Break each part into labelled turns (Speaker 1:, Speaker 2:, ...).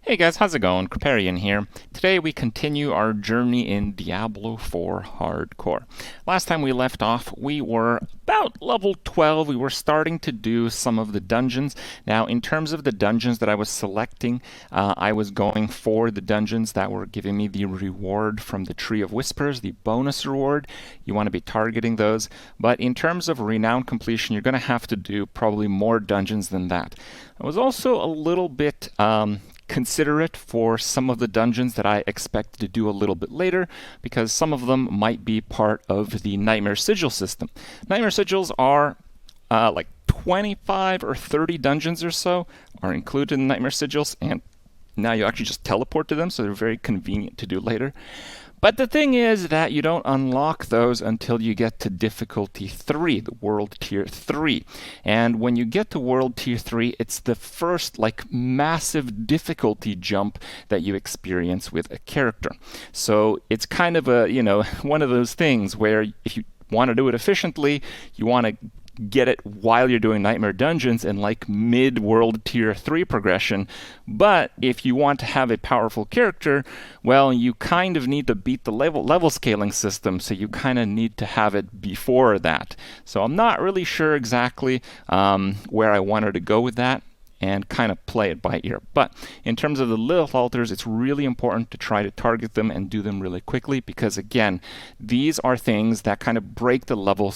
Speaker 1: Hey guys, how's it going? Kripparrian here. Today we continue our journey in Diablo 4 Hardcore. Last time we left off, we were about level 12. We were starting to do some of the dungeons. Now, in terms of the dungeons that I was selecting, I was going for the dungeons that were giving me the reward from the Tree of Whispers, the bonus reward. You want to be targeting those. But in terms of renown completion, you're going to have to do probably more dungeons than that. I was also a little bit considerate for some of the dungeons that I expected to do a little bit later, because some of them might be part of the Nightmare Sigil system. Nightmare Sigils are like 25 or 30 dungeons or so are included in Nightmare Sigils, and now you actually just teleport to them, so they're very convenient to do later. But the thing is that you don't unlock those until you get to difficulty 3, the World Tier 3. And when you get to World Tier 3, it's the first massive difficulty jump that you experience with a character. So it's kind of a, one of those things where if you want to do it efficiently, you want to get it while you're doing Nightmare Dungeons in mid-World Tier 3 progression. But if you want to have a powerful character, well, you kind of need to beat the level scaling system, so you kind of need to have it before that. So I'm not really sure exactly where I wanted to go with that, and kind of play it by ear. But in terms of the Lilith altars, it's really important to try to target them and do them really quickly, because again, these are things that kind of break the level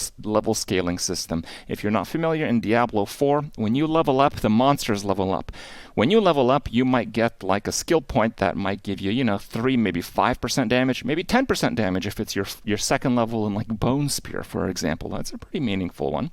Speaker 1: scaling system. If you're not familiar, in Diablo 4, when you level up, the monsters level up. When you level up, you might get like a skill point that might give you, 3, maybe 5% damage, maybe 10% damage if it's your second level in Bone Spear, for example. That's a pretty meaningful one.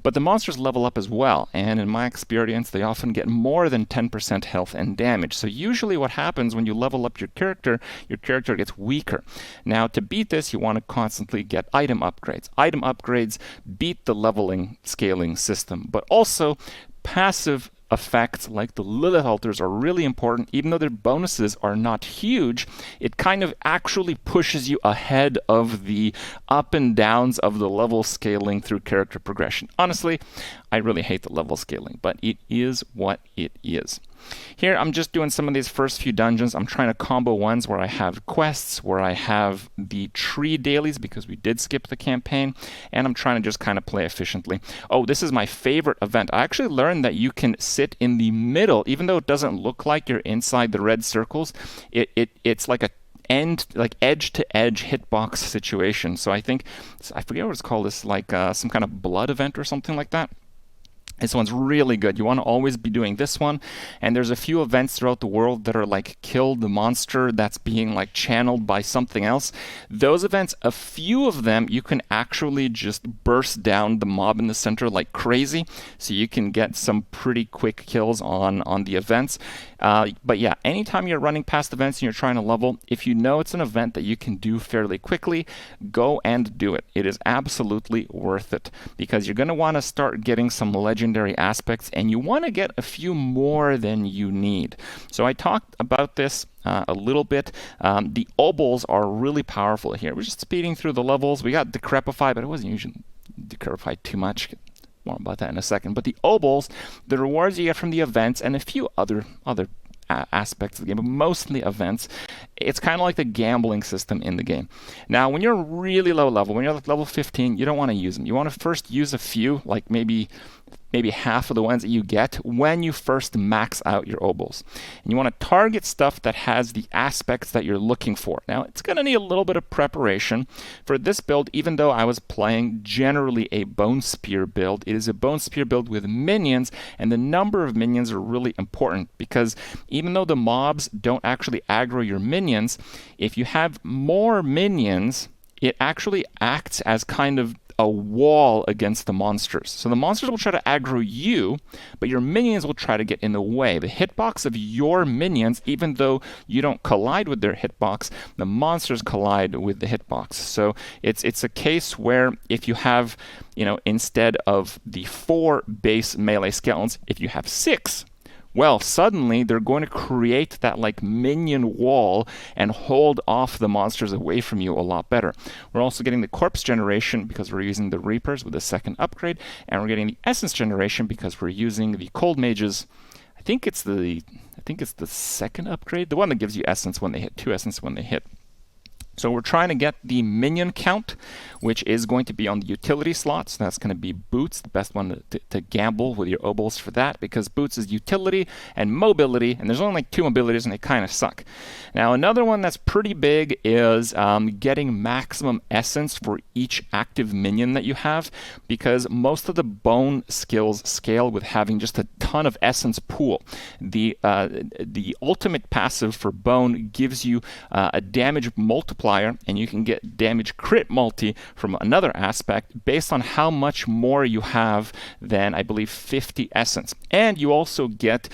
Speaker 1: But the monsters level up as well, and in my experience, they often get more than 10% health and damage. So usually what happens when you level up your character gets weaker. Now, to beat this, you want to constantly get item upgrades. Item upgrades beat the leveling scaling system, but also passive effects like the Lilith altars are really important. Even though their bonuses are not huge, it kind of actually pushes you ahead of the up and downs of the level scaling through character progression. Honestly, I really hate the level scaling, but it is what it is. Here, I'm just doing some of these first few dungeons. I'm trying to combo ones where I have quests, where I have the tree dailies, because we did skip the campaign, and I'm trying to just kind of play efficiently. Oh, this is my favorite event. I actually learned that you can sit in the middle, even though it doesn't look like you're inside the red circles. It's like a edge to edge hitbox situation. So I forget what it's called. It's some kind of blood event or something like that. This one's really good. You want to always be doing this one. And there's a few events throughout the world that are kill the monster that's being channeled by something else. Those events, a few of them, you can actually just burst down the mob in the center like crazy. So you can get some pretty quick kills on the events. But yeah, anytime you're running past events and you're trying to level, if you know it's an event that you can do fairly quickly, go and do it. It is absolutely worth it, because you're going to want to start getting some legendary aspects, and you want to get a few more than you need. So I talked about this a little bit. The obols are really powerful here. We're just speeding through the levels. We got decrepify, but it wasn't usually decrepify too much. More about that in a second. But the obols, the rewards you get from the events, and a few other aspects of the game, but mostly events, it's kind of like the gambling system in the game. Now, when you're really low level, when you're level 15, you don't want to use them. You want to first use a few, maybe half of the ones that you get when you first max out your obols. And you want to target stuff that has the aspects that you're looking for. Now, it's going to need a little bit of preparation. For this build, even though I was playing generally a Bone Spear build, it is a Bone Spear build with minions, and the number of minions are really important, because even though the mobs don't actually aggro your minions, if you have more minions, it actually acts as kind of a wall against the monsters. So the monsters will try to aggro you, but your minions will try to get in the way. The hitbox of your minions, even though you don't collide with their hitbox, the monsters collide with the hitbox. So it's a case where if you have, instead of the 4 base melee skeletons, if you have 6, well, suddenly they're going to create that like minion wall and hold off the monsters away from you a lot better. We're also getting the corpse generation because we're using the Reapers with the second upgrade, and we're getting the essence generation because we're using the cold mages. I I think it's the second upgrade, the one that gives you essence when they hit, 2 essence when they hit. So we're trying to get the minion count, which is going to be on the utility slots. That's going to be Boots, the best one to gamble with your obols for that, because Boots is utility and mobility, and there's only like 2 mobilities, and they kind of suck. Now, another one that's pretty big is getting maximum essence for each active minion that you have, because most of the bone skills scale with having just a ton of essence pool. The ultimate passive for bone gives you a damage multiplier, and you can get damage crit multi from another aspect based on how much more you have than, I believe, 50 essence. And you also get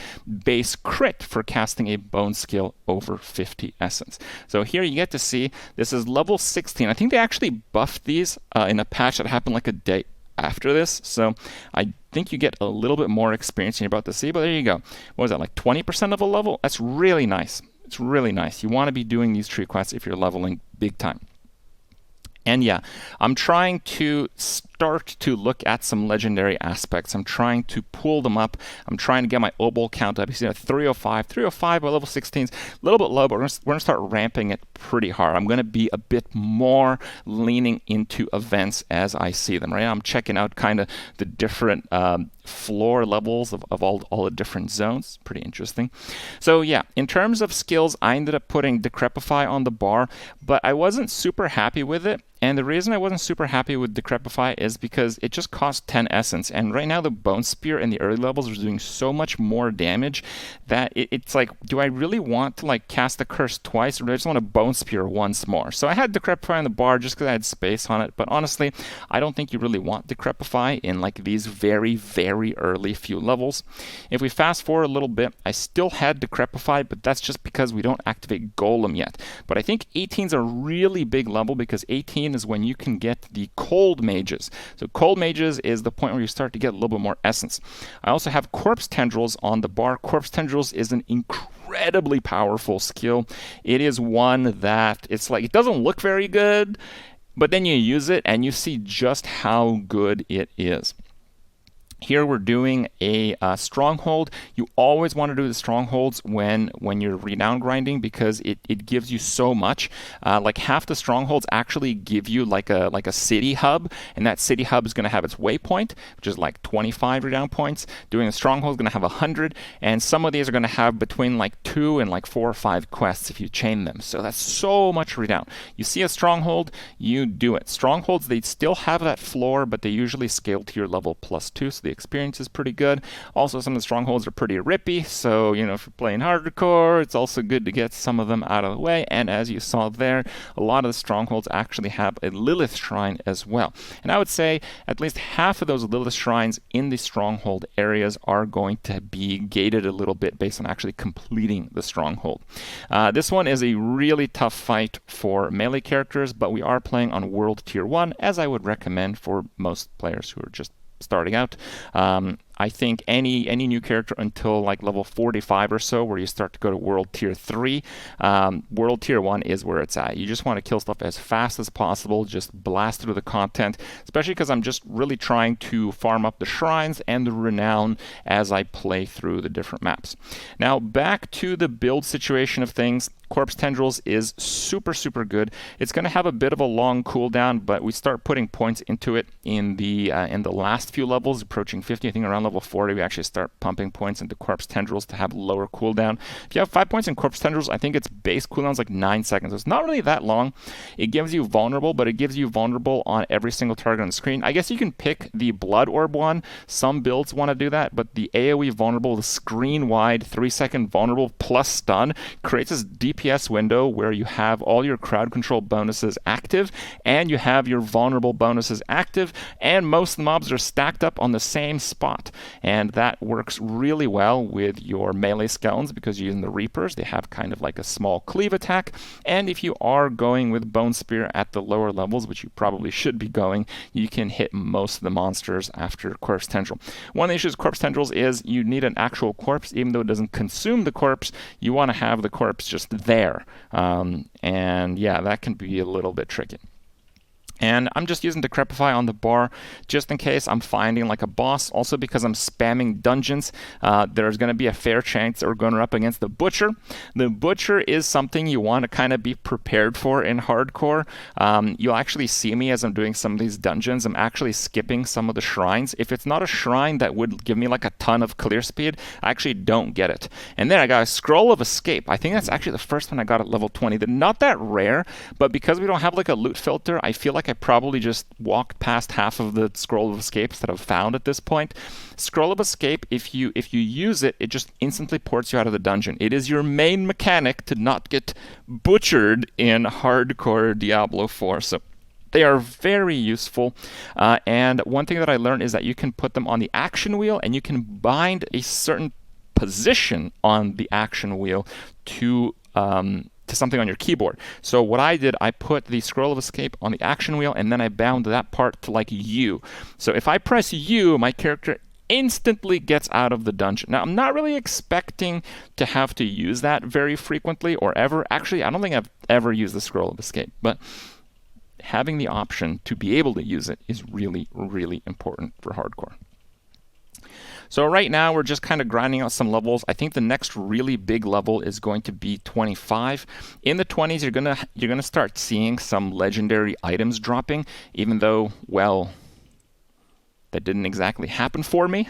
Speaker 1: base crit for casting a bone skill over 50 essence. So here you get to see this is level 16. I think they actually buffed these in a patch that happened like a day after this. So I think you get a little bit more experience than you're about to see, but there you go. What was that, like 20% of a level? That's really nice. It's really nice. You want to be doing these tree quests if you're leveling big time. And yeah, I'm trying to start to look at some legendary aspects. I'm trying to pull them up. I'm trying to get my obol count up. You see that 305. 305 by level 16 is a little bit low, but we're going to start ramping it pretty hard. I'm going to be a bit more leaning into events as I see them. Right now I'm checking out kind of the different floor levels of all the different zones. Pretty interesting. So yeah, in terms of skills, I ended up putting Decrepify on the bar, but I wasn't super happy with it. And the reason I wasn't super happy with Decrepify is because it just cost 10 essence. And right now the Bone Spear in the early levels is doing so much more damage that it's like, do I really want to like cast the curse twice, or do I just want to Bone Spear once more? So I had Decrepify on the bar just because I had space on it. But honestly, I don't think you really want Decrepify in like these very, very early few levels. If we fast forward a little bit, I still had Decrepify, but that's just because we don't activate Golem yet. But I think 18 is a really big level, because 18 is when you can get the cold mages. So cold mages is the point where you start to get a little bit more essence. I also have corpse tendrils on the bar. Corpse tendrils is an incredibly powerful skill. It is one that it's like, it doesn't look very good, but then you use it and you see just how good it is. Here we're doing a stronghold. You always want to do the strongholds when you're renown grinding, because it gives you so much. Like half the strongholds actually give you like a city hub, and that city hub is going to have its waypoint, which is like 25 renown points. Doing a stronghold is going to have 100, and some of these are going to have between like 2 and like 4 or 5 quests if you chain them. So that's so much renown. You see a stronghold, you do it. Strongholds, they still have that floor, but they usually scale to your level +2, so the experience is pretty good. Also, some of the strongholds are pretty rippy, so you know, if you're playing hardcore, it's also good to get some of them out of the way. And as you saw there, a lot of the strongholds actually have a Lilith shrine as well. And I would say at least half of those Lilith shrines in the stronghold areas are going to be gated a little bit based on actually completing the stronghold. This one is a really tough fight for melee characters, but we are playing on World Tier 1, as I would recommend for most players who are just starting out. I think any new character until like level 45 or so, where you start to go to World Tier 3, World Tier 1 is where it's at. You just want to kill stuff as fast as possible, just blast through the content, especially because I'm just really trying to farm up the shrines and the renown as I play through the different maps. Now, back to the build situation of things. Corpse Tendrils is super, super good. It's going to have a bit of a long cooldown, but we start putting points into it in the last few levels, approaching 50. I think around level 40, we actually start pumping points into Corpse Tendrils to have lower cooldown. If you have 5 points in Corpse Tendrils, I think its base cooldown is like 9 seconds. So it's not really that long. It gives you vulnerable, but it gives you vulnerable on every single target on the screen. I guess you can pick the Blood Orb one. Some builds want to do that, but the AoE vulnerable, the screen-wide 3-second vulnerable plus stun, creates this DPS window where you have all your crowd control bonuses active, and you have your vulnerable bonuses active, and most mobs are stacked up on the same spot. And that works really well with your melee skeletons, because you're using the Reapers. They have kind of like a small cleave attack. And if you are going with Bone Spear at the lower levels, which you probably should be going, you can hit most of the monsters after Corpse Tendril. One of the issues with Corpse Tendrils is you need an actual corpse. Even though it doesn't consume the corpse, you want to have the corpse just there. And yeah, that can be a little bit tricky. And I'm just using Decrepify on the bar just in case I'm finding like a boss. Also because I'm spamming dungeons, there's going to be a fair chance that we're going up against the Butcher. The Butcher is something you want to kind of be prepared for in hardcore. You'll actually see me as I'm doing some of these dungeons. I'm actually skipping some of the shrines. If it's not a shrine that would give me like a ton of clear speed, I actually don't get it. And then I got a Scroll of Escape. I think that's actually the first one I got at level 20. They're not that rare, but because we don't have like a loot filter, I feel like I probably just walked past half of the Scroll of Escapes that I've found at this point. Scroll of Escape, if you use it, it just instantly ports you out of the dungeon. It is your main mechanic to not get butchered in hardcore Diablo 4. So they are very useful. And one thing that I learned is that you can put them on the action wheel, and you can bind a certain position on the action wheel to something on your keyboard. So what I did, I put the Scroll of Escape on the action wheel, and then I bound that part to like U. So if I press U, my character instantly gets out of the dungeon. Now, I'm not really expecting to have to use that very frequently or ever. Actually, I don't think I've ever used the Scroll of Escape, but having the option to be able to use it is really, really important for hardcore. So right now we're just kind of grinding out some levels. I think the next really big level is going to be 25. In the 20s, you're gonna start seeing some legendary items dropping, even though, well, that didn't exactly happen for me.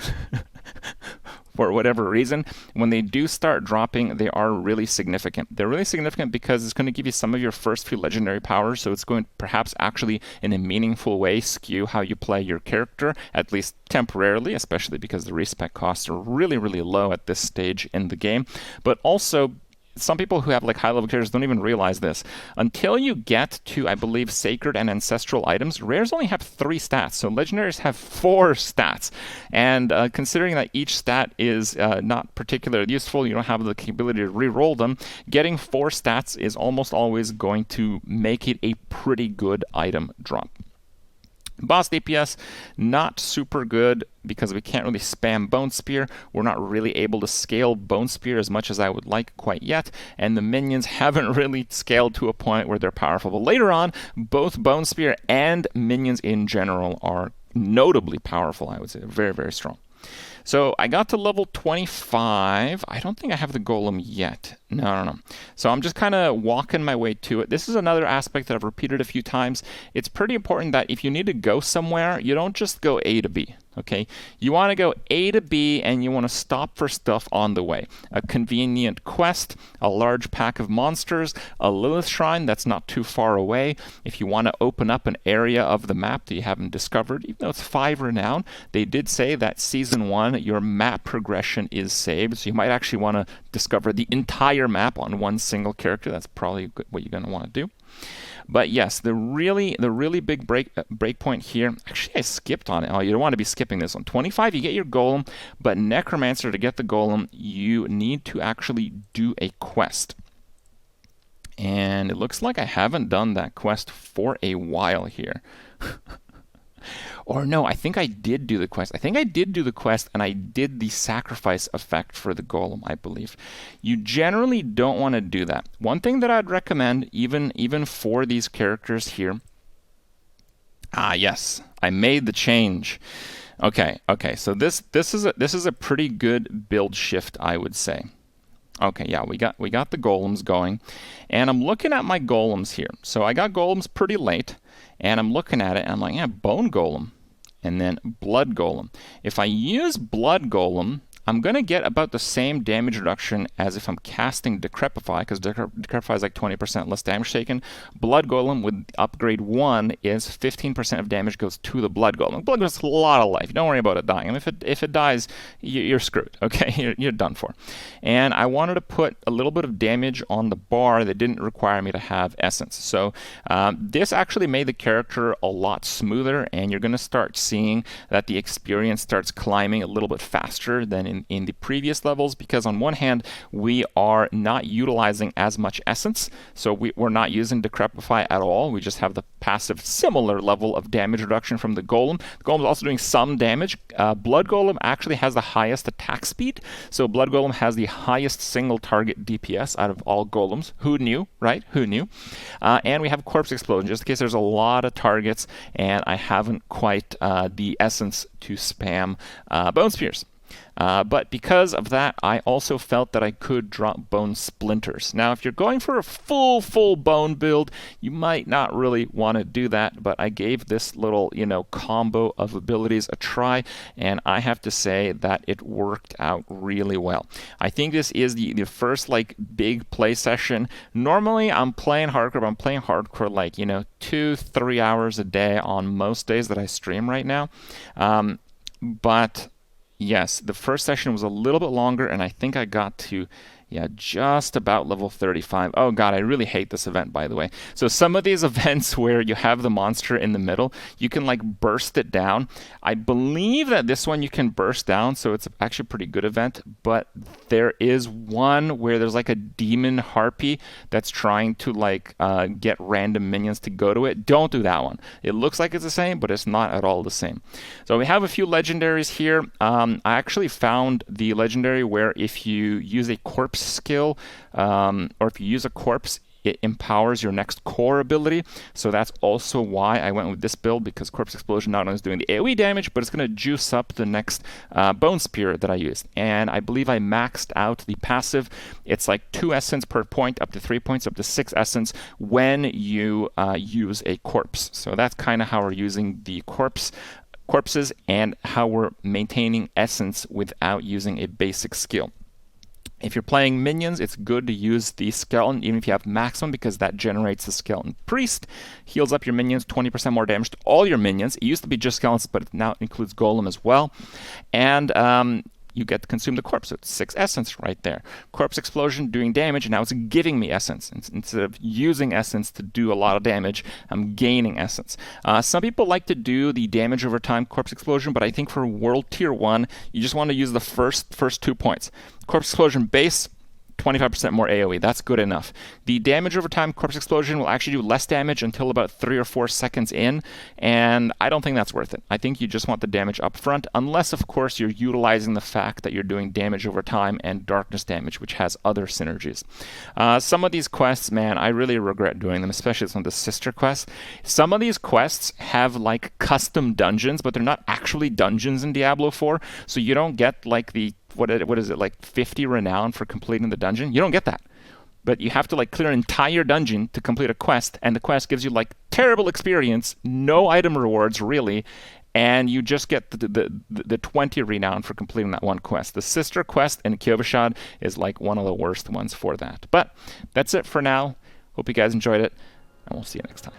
Speaker 1: For whatever reason, when they do start dropping, they are really significant. They're really significant because it's going to give you some of your first few legendary powers, so it's going to perhaps actually, in a meaningful way, skew how you play your character, at least temporarily, especially because the respec costs are really, really low at this stage in the game. But also, some people who have like high-level characters don't even realize this. Until you get to, I believe, sacred and ancestral items, rares only have 3 stats. So legendaries have 4 stats. And considering that each stat is not particularly useful, you don't have the capability to re-roll them, getting 4 stats is almost always going to make it a pretty good item drop. Boss DPS, not super good because we can't really spam Bone Spear. We're not really able to scale Bone Spear as much as I would like quite yet, and the minions haven't really scaled to a point where they're powerful. But later on, both Bone Spear and minions in general are notably powerful, I would say. Very, very strong. So I got to level 25. I don't think I have the Golem yet. No. So I'm just kind of walking my way to it. This is another aspect that I've repeated a few times. It's pretty important that if you need to go somewhere, you don't just go A to B. Okay, you want to go A to B, and you want to stop for stuff on the way. A convenient quest, a large pack of monsters, a Lilith shrine that's not too far away. If you want to open up an area of the map that you haven't discovered, even though it's 5 renown, they did say that Season 1, your map progression is saved, so you might actually want to discover the entire map on one single character. That's probably what you're going to want to do. But yes, the really big break point here. Actually, I skipped on it. Oh, you don't want to be skipping this one. 25, you get your Golem, but Necromancer, to get the Golem, you need to actually do a quest. And it looks like I haven't done that quest for a while here. Or no, I think I did do the quest. I think I did do the quest, and I did the sacrifice effect for the Golem, I believe. You generally don't want to do that. One thing that I'd recommend, even for these characters here. Ah, yes, I made the change. Okay. So this is a pretty good build shift, I would say. Okay, yeah, we got the Golems going, and I'm looking at my Golems here. So I got Golems pretty late, and I'm looking at it, and I'm like, yeah, Bone Golem, and then Blood Golem. If I use Blood Golem, I'm going to get about the same damage reduction as if I'm casting Decrepify, because Decrepify is like 20% less damage taken. Blood Golem with upgrade 1 is 15% of damage goes to the Blood Golem. Blood Golem has a lot of life. Don't worry about it dying. And if it dies, you're screwed. Okay, you're done for. And I wanted to put a little bit of damage on the bar that didn't require me to have Essence. So this actually made the character a lot smoother, and you're going to start seeing that the experience starts climbing a little bit faster than in in the previous levels, because on one hand, we are not utilizing as much essence, so we're not using Decrepify at all. We just have the passive similar level of damage reduction from the Golem. The Golem is also doing some damage. Blood Golem actually has the highest attack speed, so Blood Golem has the highest single target DPS out of all Golems. Who knew, right? Who knew? And we have Corpse Explosion, just in case there's a lot of targets and I haven't quite the essence to spam Bone Spears. But because of that, I also felt that I could drop Bone Splinters. Now, if you're going for a full bone build, you might not really want to do that, but I gave this little, combo of abilities a try, and I have to say that it worked out really well. I think this is the first, big play session. Normally, I'm playing hardcore, but I'm playing hardcore 2-3 hours a day on most days that I stream right now. But yes, the first session was a little bit longer, and I think I got to, just about level 35. Oh god, I really hate this event, by the way. So some of these events where you have the monster in the middle, you can burst it down. I believe that this one you can burst down, so it's actually a pretty good event, but there is one where there's a demon harpy that's trying to get random minions to go to it. Don't do that one. It looks like it's the same, but it's not at all the same. So we have a few legendaries here. I actually found the legendary where if you use a corpse skill, or if you use a corpse, it empowers your next core ability. So that's also why I went with this build, because Corpse Explosion not only is doing the AoE damage, but it's going to juice up the next Bone Spear that I used. And I believe I maxed out the passive. It's 2 essence per point, up to 3 points, up to 6 essence when you use a corpse. So that's kind of how we're using the corpses and how we're maintaining essence without using a basic skill. If you're playing minions, it's good to use the skeleton, even if you have maximum, because that generates the skeleton priest. Heals up your minions, 20% more damage to all your minions. It used to be just skeletons, but it now includes golem as well. And you get to consume the corpse. So it's 6 essence right there. Corpse Explosion doing damage, and now it's giving me essence. Instead of using essence to do a lot of damage, I'm gaining essence. Some people like to do the damage over time Corpse Explosion, but I think for World Tier 1, you just want to use the first 2 points. Corpse Explosion base, 25% more AoE. That's good enough. The damage over time Corpse Explosion will actually do less damage until about 3 or 4 seconds in, and I don't think that's worth it. I think you just want the damage up front, unless, of course, you're utilizing the fact that you're doing damage over time and darkness damage, which has other synergies. Some of these quests, man, I really regret doing them, especially some of the sister quests. Some of these quests have, custom dungeons, but they're not actually dungeons in Diablo 4, so you don't get, the what is it, 50 renown for completing the dungeon? You don't get that. But you have to clear an entire dungeon to complete a quest, and the quest gives you terrible experience, no item rewards really, and you just get the 20 renown for completing that one quest. The sister quest in Kyovashad is one of the worst ones for that. But that's it for now. Hope you guys enjoyed it, and we'll see you next time.